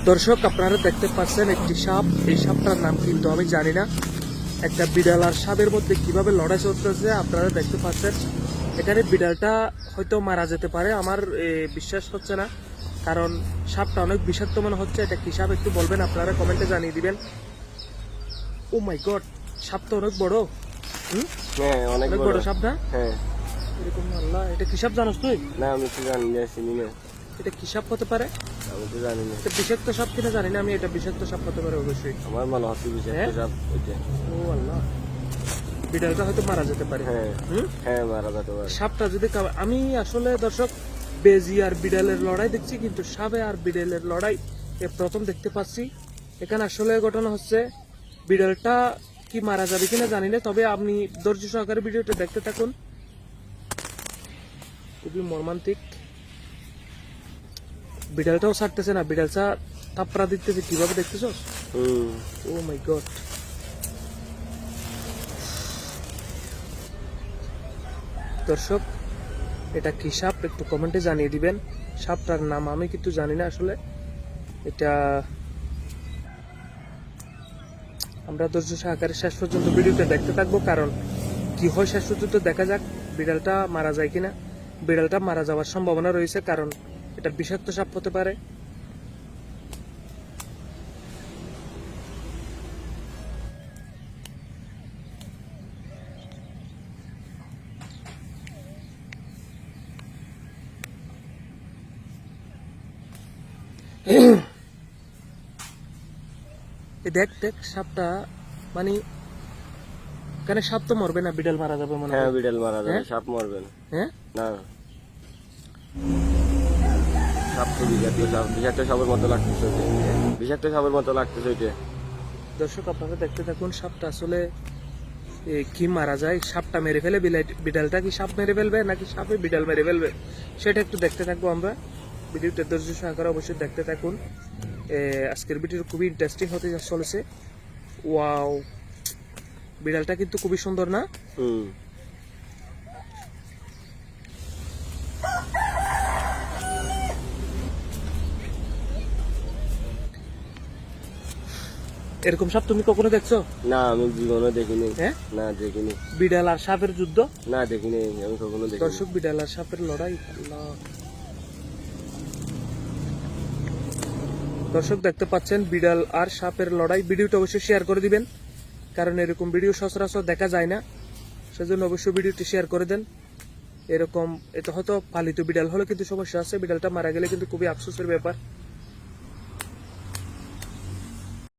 দর্শক আপনারা দেখতে পাচ্ছেন একটি সাপ। এই সাপটার নাম কিন্তু আমি জানি না। একটা বিড়াল আর সাপের মধ্যে কিভাবে লড়াই চলতেছে আপনারা দেখতে পাচ্ছেন। এখানে বিড়ালটা হয়তো মারা যেতে পারে, আমার বিশ্বাস হচ্ছে না, কারণ সাপটা অনেক বিষাক্ত মনে হচ্ছে। এটা কি সাপ একটু বলবেন, আপনারা কমেন্টে জানিয়ে দিবেন। ও মাই গড, সাপটা অনেক বড়। হ্যাঁ, অনেক অনেক বড় সাপ না? হ্যাঁ। এরকম আল্লাহ, এটা কি সাপ জানোস তুই? না, আমি তো জানি না, চিনি না। এটা কি সাপ হতে পারে? আমি তো জানি না। এটা বিষাক্ত সাপ কিনা জানি না আমি, এটা বিষাক্ত সাপ হতে পারে অবশ্যই। আমার মনে হচ্ছে বিষাক্ত সাপ ওইটা। ও আল্লাহ, বিড়ালটা হয়তো মারা যেতে পারে। হ্যাঁ হ্যাঁ, মারা যেতে পারে। সাপটা যদি আমি আসলে দর্শক বেজি আর বিড়ালের লড়াই দেখছি, কিন্তু সাপে আর বিড়ালের লড়াই প্রথম দেখতে পাচ্ছি। এখানে আসলে ঘটনা হচ্ছে, বিড়ালটা কি মারা যাবে কিনা জানি না, তবে আপনি ধৈর্য সহকারে ভিডিওটা দেখতে থাকুন। খুবই মর্মান্তিক। বিড়ালটাও ছাড়তেছে না, বিড়ালটা থাপড়া দিতেছে কিভাবে দেখতেছ? ও মাই গড। দর্শক, এটা কি সাপ একটু কমেন্টে জানিয়ে দিবেন। সাপটার নাম আমি কিন্তু জানি না আসলে। এটা আমরা ধৈর্য সহকারে শেষ পর্যন্ত ভিডিওটা দেখতে থাকবো, কারণ কি হয় শেষ পর্যন্ত দেখা যাক বিড়ালটা মারা যায় কিনা। বিড়ালটা মারা যাওয়ার সম্ভাবনা রয়েছে, কারণ এটা বিষাক্ত সাপ হতে পারে। দেখ দেখ সাপটা, মানে এখানে সাপ তো মরবে না, বিড়াল মারা যাবে মনে হয়। হ্যাঁ, বিড়াল মারা যাবে, হ্যাঁ? সাপ মরবে না। হ্যাঁ, না, সাপ তো বিষাক্ত সাপ, বিষাক্ত সাপের মতো লাগতেছে ওইটা। বিষাক্ত সাপের মতো লাগতেছে ওইটা। দর্শক আপনারা দেখতে থাকুন। সাপটা আসলে কি মারা যায়, সাপটা মেরে ফেলে বিড়ালটা কি সাপ মেরে ফেলবে নাকি সাপে বিড়াল মেরে ফেলবে, সেটা একটু দেখতে থাকবো আমরা। ভিডিওটা ধৈর্য সহকারে অবশ্যই দেখতে থাকুন। আজকের ভিডিও খুবই ইন্টারেস্টিং হতে চলেছে। ওয়াও, বিড়ালটা কিন্তু খুবই সুন্দর না? এরকম সাপ তুমি কখনো দেখছো? না, আমি জীবনে দেখিনি। হ্যাঁ, না, দেখিনি। বিড়াল আর সাপের যুদ্ধ? না, দেখিনি, আমি কখনো দেখিনি। দর্শক, বিড়াল আর সাপের লড়াই। আল্লাহ। দর্শক দেখতে পাচ্ছেন বিড়াল আর সাপের লড়াই। ভিডিওটা অবশ্যই শেয়ার করে দিবেন, কারণ এরকম ভিডিও সচরাচর দেখা যায় না, সেজন্য অবশ্যই ভিডিওটি শেয়ার করে দেন। এরকম এটা হয়তো পালিত বিড়াল হলে কিন্তু সমস্যা আছে, বিড়ালটা মারা গেলে কিন্তু খুবই আফসোসের ব্যাপার।